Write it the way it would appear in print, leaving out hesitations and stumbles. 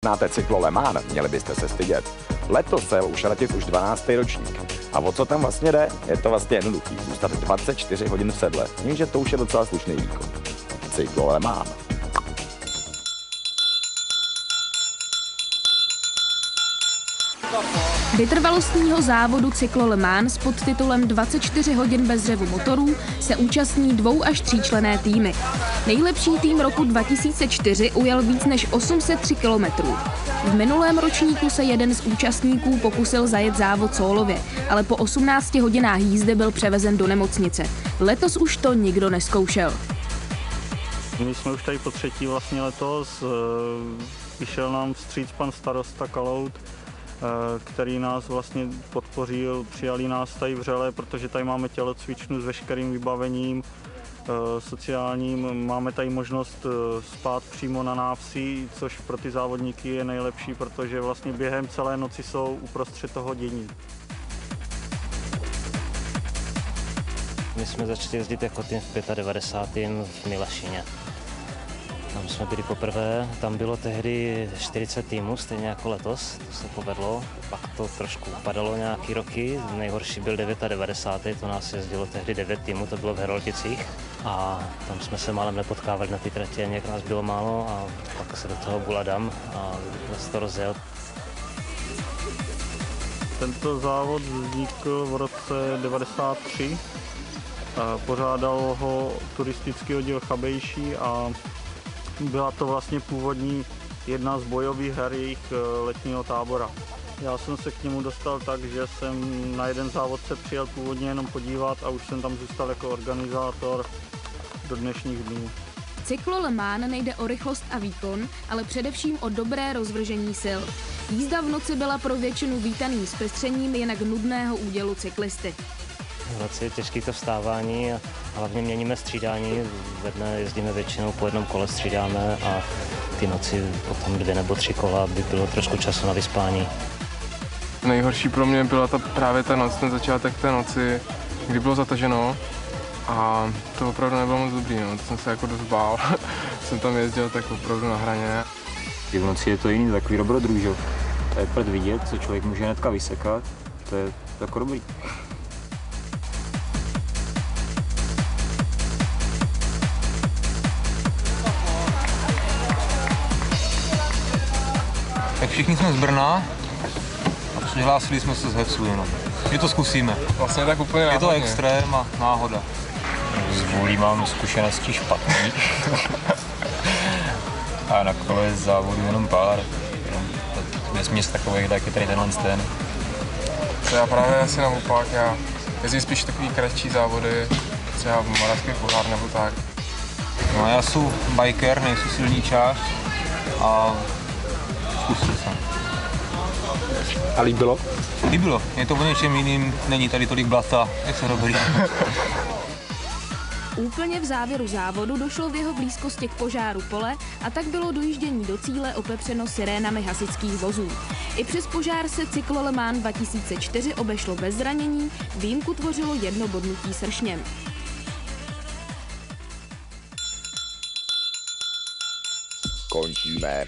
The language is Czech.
Znáte cyklo Le Mans? Měli byste se stydět. Letos se už letět už 12. ročník. A o co tam vlastně jde? Je to vlastně jednoduchý. Zůstat 24 hodin v sedle. Jenže to už je docela slušný výkon. Cyklo Le Mans. Vytrvalostního závodu Cyklo Le Mans s podtitulem 24 hodin bez řevu motorů se účastní 2- až 3členné týmy. Nejlepší tým roku 2004 ujel víc než 803 kilometrů. V minulém ročníku se jeden z účastníků pokusil zajet závod sólově, ale po 18 hodinách jízdy byl převezen do nemocnice. Letos už to nikdo nezkoušel. My jsme už tady po třetí vlastně letos. Vyšel nám vstříc pan starosta Kalout, který nás vlastně podpořil, přijali nás tady vřele, protože tady máme tělocvičnu s veškerým vybavením sociálním. Máme tady možnost spát přímo na návsi, což pro ty závodníky je nejlepší, protože vlastně během celé noci jsou uprostřed toho dění. My jsme začali jezdit jako tým v 95. v Milašině. Tam jsme byli poprvé, tam bylo tehdy 40 týmů, stejně jako letos, to se povedlo. Pak to trošku upadalo nějaký roky, nejhorší byl 99. To nás jezdilo tehdy 9 týmů, to bylo v Herolticích. A tam jsme se málem nepotkávali na ty tratě, nějak nás bylo málo a pak se do toho bul Adam a zase to rozjel. Tento závod vznikl v roce 93. Pořádal ho turistický oddíl Chabejší a byla to vlastně původní jedna z bojových her jejich letního tábora. Já jsem se k němu dostal tak, že jsem na jeden závod se přijel původně jenom podívat a už jsem tam zůstal jako organizátor do dnešních dnů. Cyklo Le Mans nejde o rychlost a výkon, ale především o dobré rozvržení sil. Jízda v noci byla pro většinu vítaným zpestřením jinak nudného údělu cyklisty. V noci je těžké to vstávání a hlavně měníme střídání. Ve dne jezdíme většinou po jednom kole, střídáme a ty noci potom 2 nebo 3 kola, aby bylo trošku času na vyspání. Nejhorší pro mě byla právě ta noc, ten začátek té noci, kdy bylo zataženo a to opravdu nebylo moc dobrý, no. To jsem se jako dost bál. Jsem tam jezdil tak opravdu na hraně. V noci je to jiný, takový dobrodružov. To je prd vidět, co člověk může hnedka vysekat, to je jako dobrý. Tak všichni jsme z Brna a přihlásili jsme se z Hecu jenom. My to zkusíme. Vlastně tak úplně náhodně. Je to extrém a náhoda. Z vůlí mám zkušenosti špatný. A na kole z závodu jenom pár. Vesměs takových, tak je tady tenhle ten. To já právě asi naopak, já jezdím spíš takový kratší závody, třeba v Moravský pohár nebo tak. No já jsem biker, nejsem silničář a zkusil jsem. A líbilo? Líbilo, je to o něčem jiným, není tady tolik blata, je to dobrý. Úplně v závěru závodu došlo v jeho blízkosti k požáru pole a tak bylo dojíždění do cíle opepřeno sirénami hasičských vozů. I přes požár se Cyklo Le Mans 2004 obešlo bez zranění, výjimku tvořilo jedno bodnutí sršněm. Končíme.